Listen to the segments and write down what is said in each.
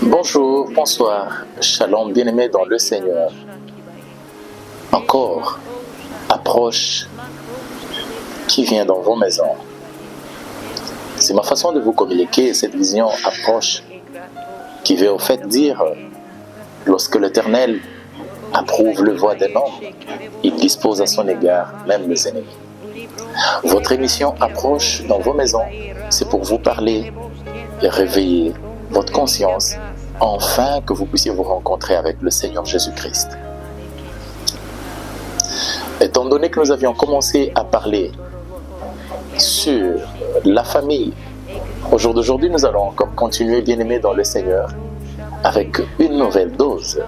Bonjour, bonsoir, shalom, bien-aimés dans le Seigneur. Encore, approche qui vient dans vos maisons. C'est ma façon de vous communiquer cette vision approche qui veut au fait dire, lorsque l'Éternel approuve le voie d'un homme, il dispose à son égard même les ennemis. Votre émission approche dans vos maisons, c'est pour vous parler et réveiller votre conscience, afin que vous puissiez vous rencontrer avec le Seigneur Jésus-Christ. Étant donné que nous avions commencé à parler sur la famille, au jour d'aujourd'hui, nous allons encore continuer, bien-aimés dans le Seigneur, avec une nouvelle dose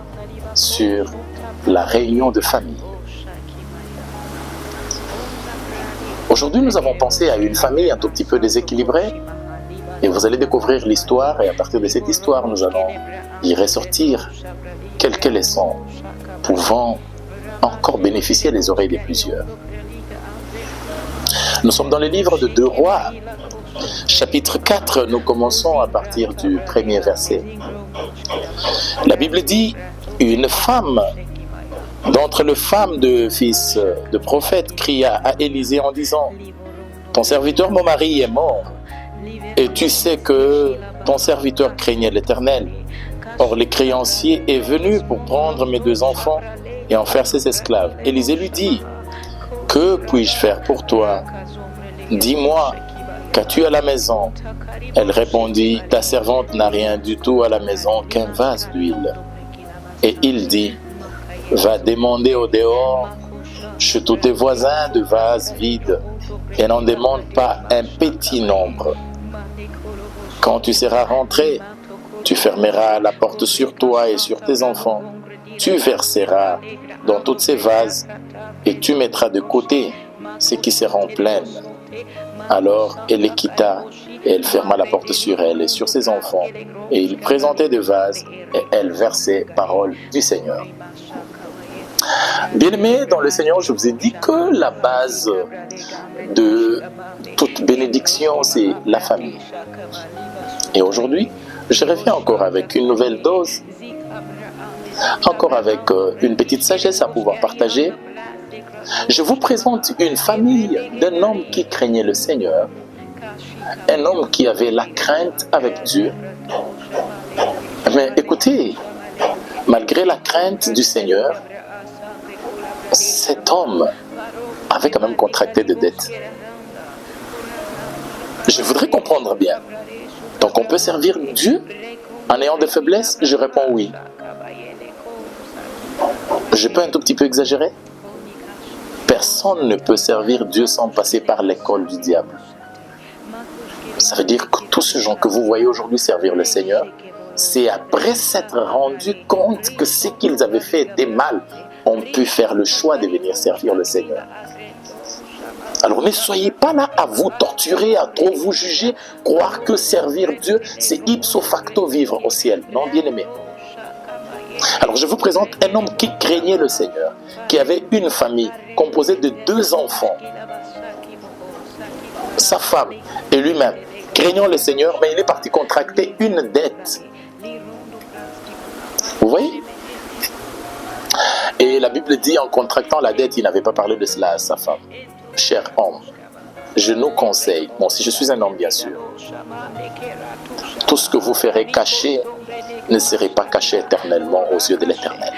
sur la réunion de famille. Aujourd'hui, nous avons pensé à une famille un tout petit peu déséquilibrée, et vous allez découvrir l'histoire, et à partir de cette histoire, nous allons y ressortir quelques leçons pouvant encore bénéficier des oreilles de plusieurs. Nous sommes dans le livre de 2 Rois, chapitre 4, nous commençons à partir du premier verset. La Bible dit, une femme d'entre les femmes de fils de prophète cria à Élisée en disant, ton serviteur mon mari est mort, et tu sais que ton serviteur craignait l'Éternel. Or le créancier est venu pour prendre mes 2 enfants et en faire ses esclaves. Élisée lui dit, que puis-je faire pour toi? Dis-moi, qu'as-tu à la maison? Elle répondit, ta servante n'a rien du tout à la maison qu'un vase d'huile. Et il dit, va demander au dehors chez tous tes voisins de vases vides et n'en demande pas un petit nombre. Quand tu seras rentré, tu fermeras la porte sur toi et sur tes enfants. Tu verseras dans tous ces vases et tu mettras de côté ce qui seront pleines. Alors elle les quitta et elle ferma la porte sur elle et sur ses enfants. Et il présentait des vases et elle versait parole du Seigneur. Bien-aimés dans le Seigneur, je vous ai dit que la base de toute bénédiction, c'est la famille. Et aujourd'hui, je reviens encore avec une nouvelle dose, encore avec une petite sagesse à pouvoir partager. Je vous présente une famille d'un homme qui craignait le Seigneur, un homme qui avait la crainte avec Dieu. Mais écoutez, malgré la crainte du Seigneur, cet homme avait quand même contracté des dettes. Je voudrais comprendre bien. Donc on peut servir Dieu en ayant des faiblesses? Je réponds oui. Je peux un tout petit peu exagérer? Personne ne peut servir Dieu sans passer par l'école du diable. Ça veut dire que tous ces gens que vous voyez aujourd'hui servir le Seigneur, c'est après s'être rendu compte que ce qu'ils avaient fait était mal, ont pu faire le choix de venir servir le Seigneur. Alors ne soyez pas là à vous torturer, à trop vous juger, croire que servir Dieu, c'est ipso facto vivre au ciel. Non, bien-aimé. Alors je vous présente un homme qui craignait le Seigneur, qui avait une famille composée de 2 enfants. Sa femme et lui-même, craignant le Seigneur, mais il est parti contracter une dette. Vous voyez? Et la Bible dit, en contractant la dette, il n'avait pas parlé de cela à sa femme. Cher homme, je nous conseille, bon, si je suis un homme bien sûr, tout ce que vous ferez cacher ne serait pas caché éternellement aux yeux de l'Éternel.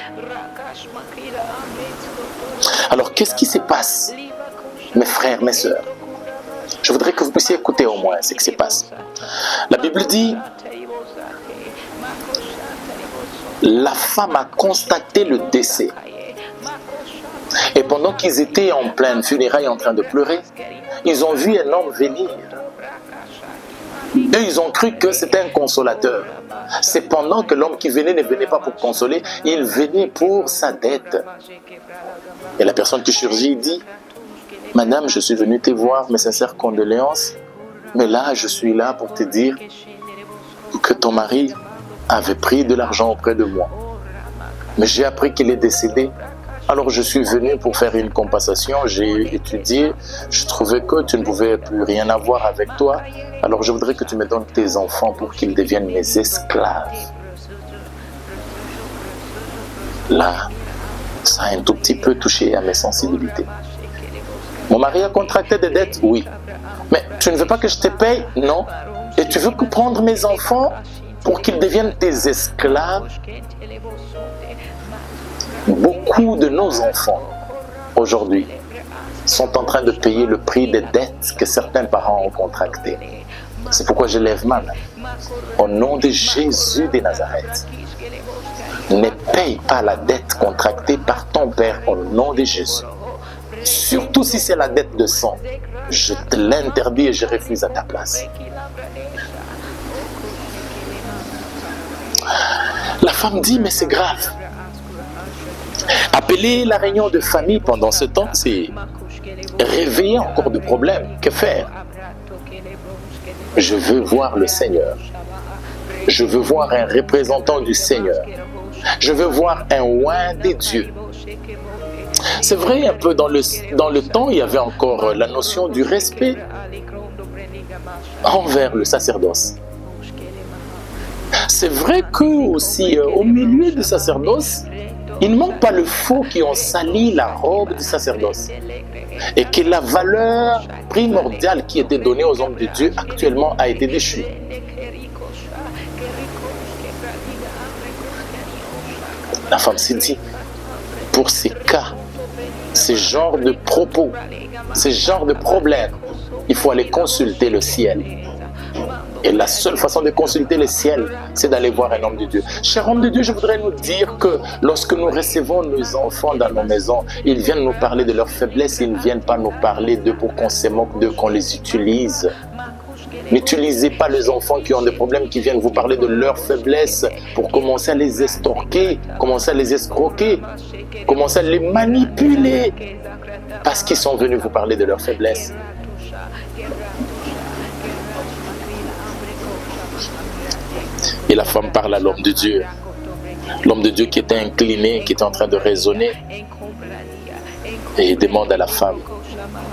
Alors, qu'est-ce qui se passe, mes frères, mes sœurs? Je voudrais que vous puissiez écouter au moins ce qui se passe. La Bible dit, la femme a constaté le décès. Et pendant qu'ils étaient en pleine funérailles en train de pleurer, ils ont vu un homme venir. Et ils ont cru que c'était un consolateur. Cependant que l'homme qui venait ne venait pas pour consoler, il venait pour sa dette. Et la personne qui surgit dit, Madame, je suis venu te voir, mes sincères condoléances, mais là, je suis là pour te dire que ton mari avait pris de l'argent auprès de moi. Mais j'ai appris qu'il est décédé. Alors je suis venu pour faire une compensation, j'ai étudié, je trouvais que tu ne pouvais plus rien avoir avec toi. Alors je voudrais que tu me donnes tes enfants pour qu'ils deviennent mes esclaves. Là, ça a un tout petit peu touché à mes sensibilités. Mon mari a contracté des dettes? Oui. Mais tu ne veux pas que je te paye? Non. Et tu veux prendre mes enfants pour qu'ils deviennent tes esclaves? Beaucoup de nos enfants, aujourd'hui, sont en train de payer le prix des dettes que certains parents ont contractées. C'est pourquoi je lève ma main. Au nom de Jésus de Nazareth, ne paye pas la dette contractée par ton père au nom de Jésus. Surtout si c'est la dette de sang. Je te l'interdis et je refuse à ta place. La femme dit, mais c'est grave. Appeler la réunion de famille pendant ce temps, c'est réveiller encore de problèmes. Que faire? Je veux voir le Seigneur. Je veux voir un représentant du Seigneur. Je veux voir un oint des dieux. C'est vrai, un peu dans le temps, il y avait encore la notion du respect envers le sacerdoce. C'est vrai que aussi, au milieu du sacerdoce, il ne manque pas le faux qui ont sali la robe du sacerdoce. Et que la valeur primordiale qui était donnée aux hommes de Dieu actuellement a été déchue. La femme s'est dit, pour ces cas, ces genres de propos, ces genres de problèmes, il faut aller consulter le ciel. Et la seule façon de consulter le ciel, c'est d'aller voir un homme de Dieu. Cher homme de Dieu, je voudrais nous dire que lorsque nous recevons nos enfants dans nos maisons, ils viennent nous parler de leurs faiblesses, ils ne viennent pas nous parler d'eux pour qu'on se moque d'eux, qu'on les utilise. N'utilisez pas les enfants qui ont des problèmes, qui viennent vous parler de leurs faiblesses pour commencer à les estorquer, commencer à les escroquer, commencer à les manipuler parce qu'ils sont venus vous parler de leurs faiblesses. Et la femme parle à l'homme de Dieu. L'homme de Dieu qui était incliné, qui était en train de raisonner. Et il demande à la femme,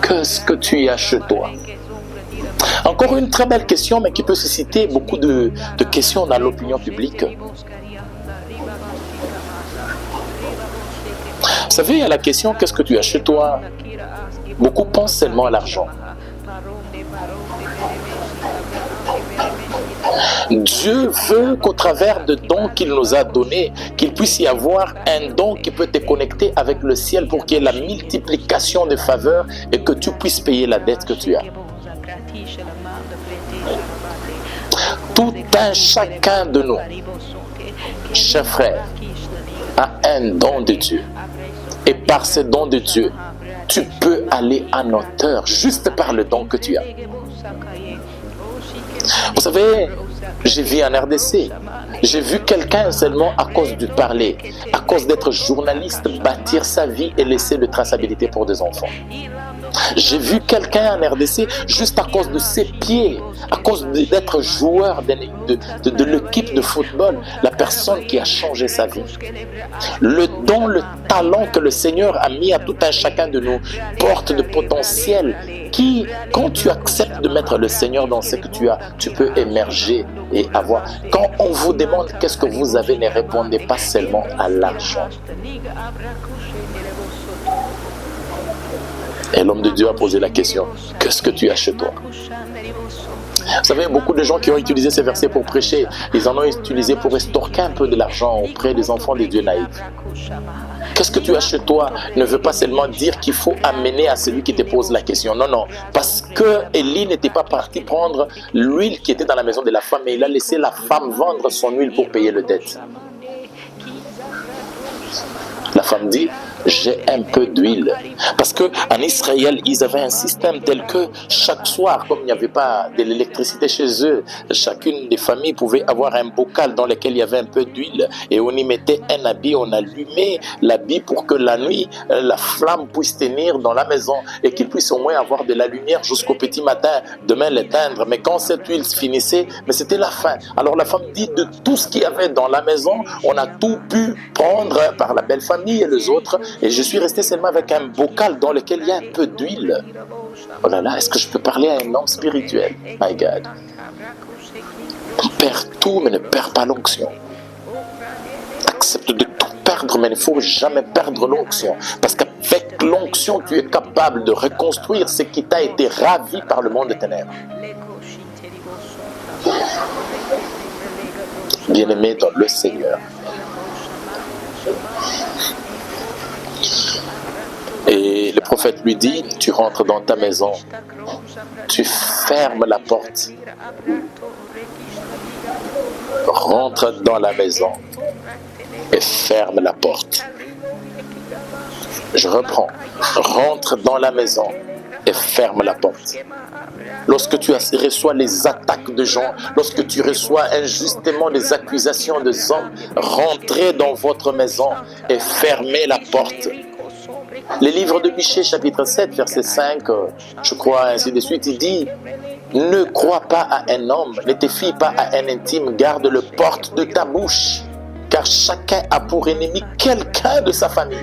qu'est-ce que tu as chez toi? Encore une très belle question, mais qui peut susciter beaucoup de questions dans l'opinion publique. Vous savez, il y a la question, qu'est-ce que tu as chez toi? Beaucoup pensent seulement à l'argent. Dieu veut qu'au travers de dons qu'il nous a donnés, qu'il puisse y avoir un don qui peut te connecter avec le ciel pour qu'il y ait la multiplication de faveurs et que tu puisses payer la dette que tu as. Tout un chacun de nous, chers frères, a un don de Dieu. Et par ce don de Dieu, tu peux aller en hauteur juste par le don que tu as. Vous savez, j'ai vu en RDC, j'ai vu quelqu'un seulement à cause du parler, à cause d'être journaliste, bâtir sa vie et laisser de traçabilité pour des enfants. J'ai vu quelqu'un en RDC juste à cause de ses pieds, à cause d'être joueur de l'équipe de football, la personne qui a changé sa vie. Le don, le talent que le Seigneur a mis à tout un chacun de nous porte de potentiel qui, quand tu acceptes de mettre le Seigneur dans ce que tu as, tu peux émerger et avoir. Quand on vous demande qu'est-ce que vous avez, ne répondez pas seulement à l'argent. Et l'homme de Dieu a posé la question, qu'est-ce que tu as chez toi? Vous savez, beaucoup de gens qui ont utilisé ces versets pour prêcher, ils en ont utilisé pour estorquer un peu de l'argent auprès des enfants des dieux naïfs. Qu'est-ce que tu as chez toi ne veut pas seulement dire qu'il faut amener à celui qui te pose la question. Non, non. Parce que Élie n'était pas parti prendre l'huile qui était dans la maison de la femme, mais il a laissé la femme vendre son huile pour payer le dette. La femme dit, j'ai un peu d'huile. Parce qu'en Israël, ils avaient un système tel que chaque soir, comme il n'y avait pas de l'électricité chez eux, chacune des familles pouvait avoir un bocal dans lequel il y avait un peu d'huile. Et on y mettait un habit, on allumait l'habit pour que la nuit, la flamme puisse tenir dans la maison et qu'il puisse au moins avoir de la lumière jusqu'au petit matin, demain l'éteindre. Mais quand cette huile se finissait, mais c'était la fin. Alors la femme dit, de tout ce qu'il y avait dans la maison, on a tout pu prendre par la belle famille et les autres. Et je suis resté seulement avec un bocal dans lequel il y a un peu d'huile. Oh là là, est-ce que je peux parler à un homme spirituel? My God. Perds tout, mais ne perds pas l'onction. Accepte de tout perdre perdre, mais il ne faut jamais perdre l'onction. Parce qu'avec l'onction, tu es capable de reconstruire ce qui t'a été ravi par le monde des ténèbres. Bien-aimé dans le Seigneur. Et le prophète lui dit, tu rentres dans ta maison, tu fermes la porte. Rentre dans la maison et ferme la porte. Je reprends. Rentre dans la maison et ferme la porte. Lorsque tu reçois les attaques de gens, lorsque tu reçois injustement des accusations de hommes, rentrez dans votre maison et fermez la porte. Le livre de Michée, chapitre 7, verset 5, je crois, ainsi de suite, il dit « Ne crois pas à un homme, ne te fie pas à un intime, garde le porte de ta bouche, car chacun a pour ennemi quelqu'un de sa famille. »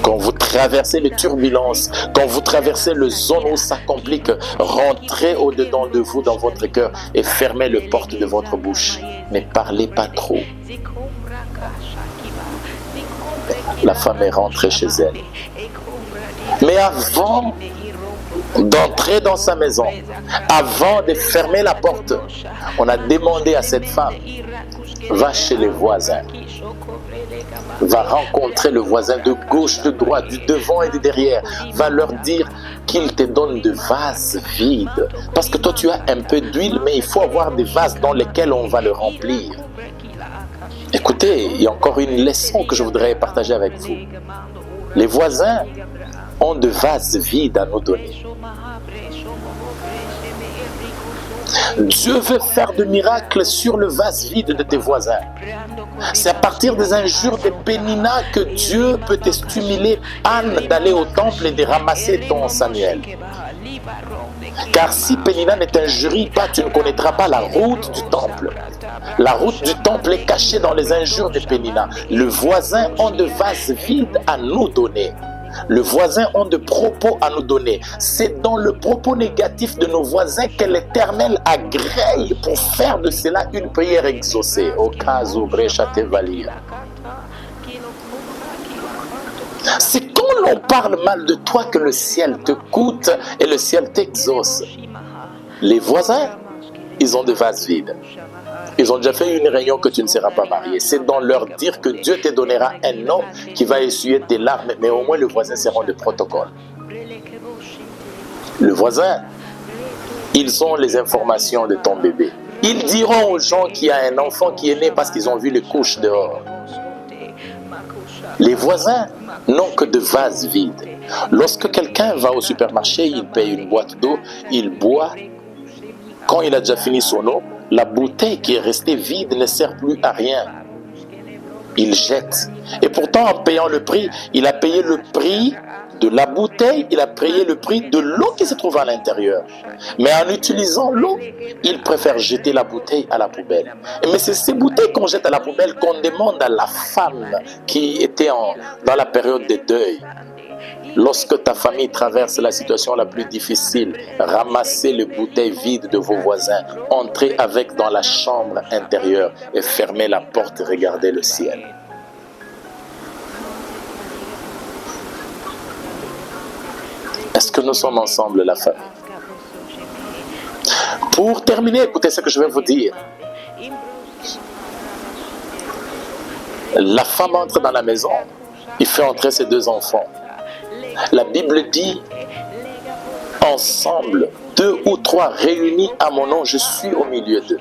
Quand vous traversez les turbulences, quand vous traversez le zone où ça complique, rentrez au-dedans de vous, dans votre cœur, et fermez le porte de votre bouche. Ne parlez pas trop. La femme est rentrée chez elle. Mais avant d'entrer dans sa maison, avant de fermer la porte, on a demandé à cette femme, va chez les voisins. Va rencontrer le voisin de gauche, de droite, du devant et du derrière. Va leur dire qu'ils te donnent des vases vides. Parce que toi, tu as un peu d'huile, mais il faut avoir des vases dans lesquels on va le remplir. Écoutez, il y a encore une leçon que je voudrais partager avec vous. Les voisins ont des vases vides à nous donner. Dieu veut faire de miracles sur le vase vide de tes voisins. C'est à partir des injures de Pénina que Dieu peut te stimuler, Anne, d'aller au temple et de ramasser ton Samuel. Car si Pénina ne t'injurie pas, tu ne connaîtras pas la route du temple. La route du temple est cachée dans les injures de Pénina. Le voisin a de vases vides à nous donner. Le voisin a de propos à nous donner. C'est dans le propos négatif de nos voisins que l'Éternel agrée pour faire de cela une prière exaucée. Au cas où Brechatevalia. C'est quand l'on parle mal de toi que le ciel te coûte et le ciel t'exauce. Les voisins, ils ont des vases vides. Ils ont déjà fait une réunion que tu ne seras pas marié. C'est dans leur dire que Dieu te donnera un homme qui va essuyer tes larmes, mais au moins le voisin sera de protocole. Le voisin, ils ont les informations de ton bébé. Ils diront aux gens qu'il y a un enfant qui est né parce qu'ils ont vu les couches dehors. Les voisins n'ont que de vases vides. Lorsque quelqu'un va au supermarché, il paye une boîte d'eau, il boit. Quand il a déjà fini son eau, la bouteille qui est restée vide ne sert plus à rien. Il jette. Et pourtant, en payant le prix, il a payé le prix de la bouteille, il a payé le prix de l'eau qui se trouve à l'intérieur. Mais en utilisant l'eau, il préfère jeter la bouteille à la poubelle. Mais c'est ces bouteilles qu'on jette à la poubelle qu'on demande à la femme qui était dans la période de deuil. Lorsque ta famille traverse la situation la plus difficile, ramassez les bouteilles vides de vos voisins, entrez avec dans la chambre intérieure et fermez la porte et regardez le ciel. Est-ce que nous sommes ensemble, la famille? Pour terminer, écoutez ce que je vais vous dire. La femme entre dans la maison, il fait entrer ses deux enfants. La Bible dit, ensemble, 2 ou 3 réunis à mon nom, je suis au milieu d'eux.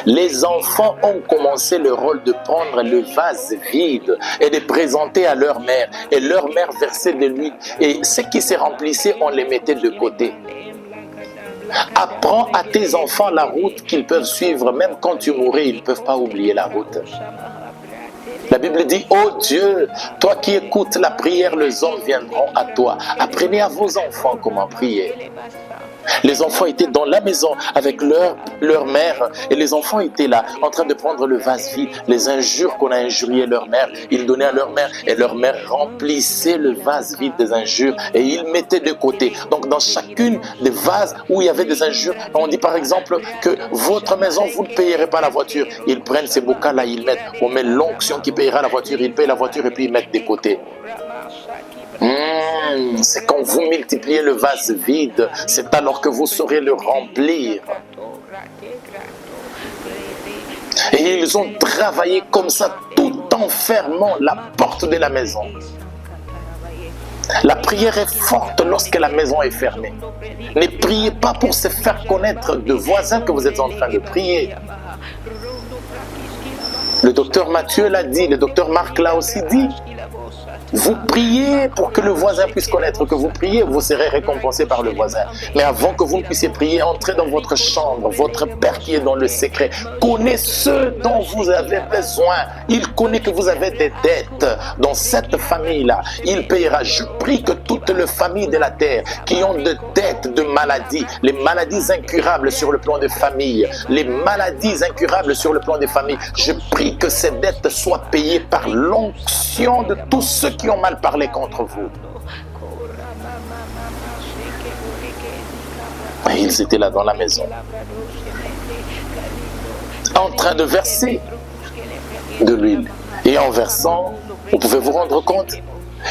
Les enfants ont commencé le rôle de prendre le vase vide et de présenter à leur mère. Et leur mère versait de l'huile. Et ce qui se remplissait, on les mettait de côté. Apprends à tes enfants la route qu'ils peuvent suivre. Même quand tu mourrais, ils ne peuvent pas oublier la route. La Bible dit, oh Dieu, toi qui écoutes la prière, les hommes viendront à toi. Apprenez à vos enfants comment prier. Les enfants étaient dans la maison avec leur mère et les enfants étaient là en train de prendre le vase vide. Les injures qu'on a injuriées leur mère, ils donnaient à leur mère et leur mère remplissait le vase vide des injures et ils mettaient de côté. Donc dans chacune des vases où il y avait des injures, on dit par exemple que votre maison, vous ne payerez pas la voiture. Ils prennent ces bocaux-là, ils mettent, on met l'onction qui payera la voiture, ils payent la voiture et puis ils mettent de côté. C'est quand vous multipliez le vase vide, c'est alors que vous saurez le remplir. Et ils ont travaillé comme ça tout en fermant la porte de la maison. La prière est forte lorsque la maison est fermée. Ne priez pas pour se faire connaître de voisins que vous êtes en train de prier. Le docteur Matthieu l'a dit, le docteur Marc l'a aussi dit. Vous priez pour que le voisin puisse connaître que vous priez, vous serez récompensé par le voisin. Mais avant que vous ne puissiez prier, entrez dans votre chambre. Votre Père qui est dans le secret connaît ce dont vous avez besoin. Il connaît que vous avez des dettes dans cette famille-là. Il payera. Je prie que toutes les familles de la terre qui ont des dettes de maladies, les maladies incurables sur le plan des familles, les maladies incurables sur le plan des familles, je prie que ces dettes soient payées par l'onction de tous ceux qui ont mal parlé contre vous. Et ils étaient là dans la maison, en train de verser de l'huile. Et en versant, vous pouvez vous rendre compte,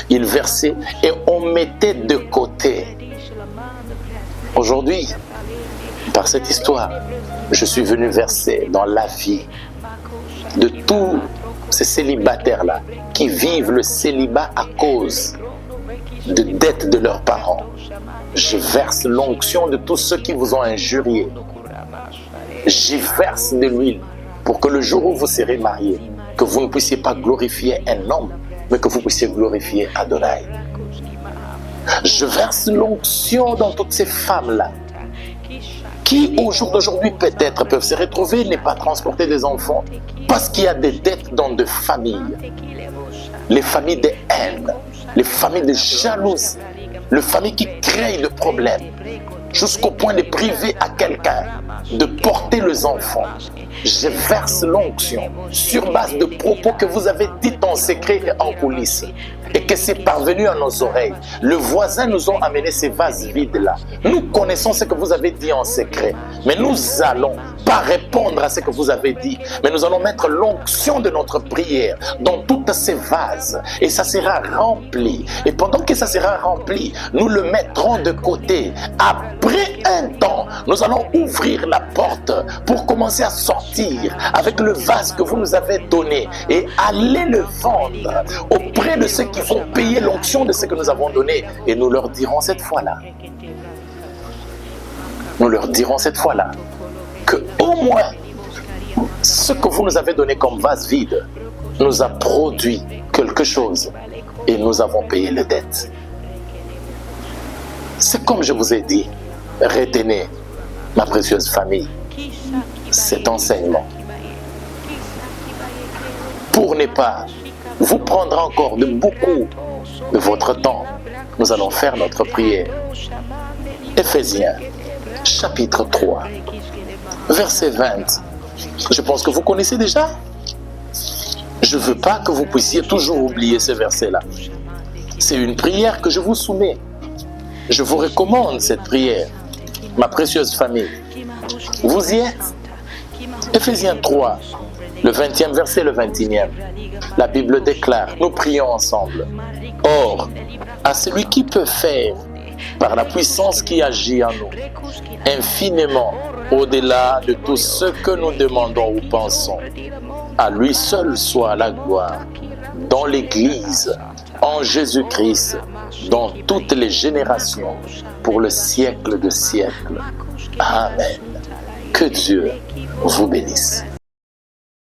ils versaient et on mettait de côté. Aujourd'hui, par cette histoire, je suis venu verser dans la vie de tous ces célibataires-là qui vivent le célibat à cause de dettes de leurs parents. Je verse l'onction de tous ceux qui vous ont injurié. J'y verse de l'huile pour que le jour où vous serez mariés, que vous ne puissiez pas glorifier un homme, mais que vous puissiez glorifier Adonai. Je verse l'onction dans toutes ces femmes-là qui au jour d'aujourd'hui peut-être peuvent se retrouver et ne pas transporter des enfants parce qu'il y a des dettes dans des familles. Les familles de haine, les familles de jalousie, les familles qui créent des problèmes jusqu'au point de priver à quelqu'un de porter les enfants. Je verse l'onction sur base de propos que vous avez dit en secret et en coulisses et que c'est parvenu à nos oreilles. Le voisin nous a amené ces vases vides-là. Nous connaissons ce que vous avez dit en secret, mais nous allons pas répondre à ce que vous avez dit, mais nous allons mettre l'onction de notre prière dans toutes ces vases et ça sera rempli. Et pendant que ça sera rempli, nous le mettrons de côté. Après un temps, nous allons ouvrir la porte pour commencer à sortir avec le vase que vous nous avez donné et aller le vendre auprès de ceux qui vont payer l'onction de ce que nous avons donné. Et nous leur dirons cette fois-là, que au moins ce que vous nous avez donné comme vase vide nous a produit quelque chose et nous avons payé les dettes. C'est comme je vous ai dit, retenez, ma précieuse famille, cet enseignement pour ne pas vous prendre encore de beaucoup de votre temps. Nous allons faire notre prière. Éphésiens chapitre 3 verset 20. Je pense que vous connaissez déjà. Je ne veux pas que vous puissiez toujours oublier ce verset-là. C'est une prière que je vous soumets. Je vous recommande cette prière, ma précieuse famille. Vous y êtes? Éphésiens 3, le 20e verset, le 21e. La Bible déclare, nous prions ensemble. Or, à celui qui peut faire, par la puissance qui agit en nous, infiniment au-delà de tout ce que nous demandons ou pensons, à lui seul soit la gloire, dans l'Église, en Jésus-Christ, dans toutes les générations, pour le siècle de siècles. Amen. Que Dieu vous bénisse.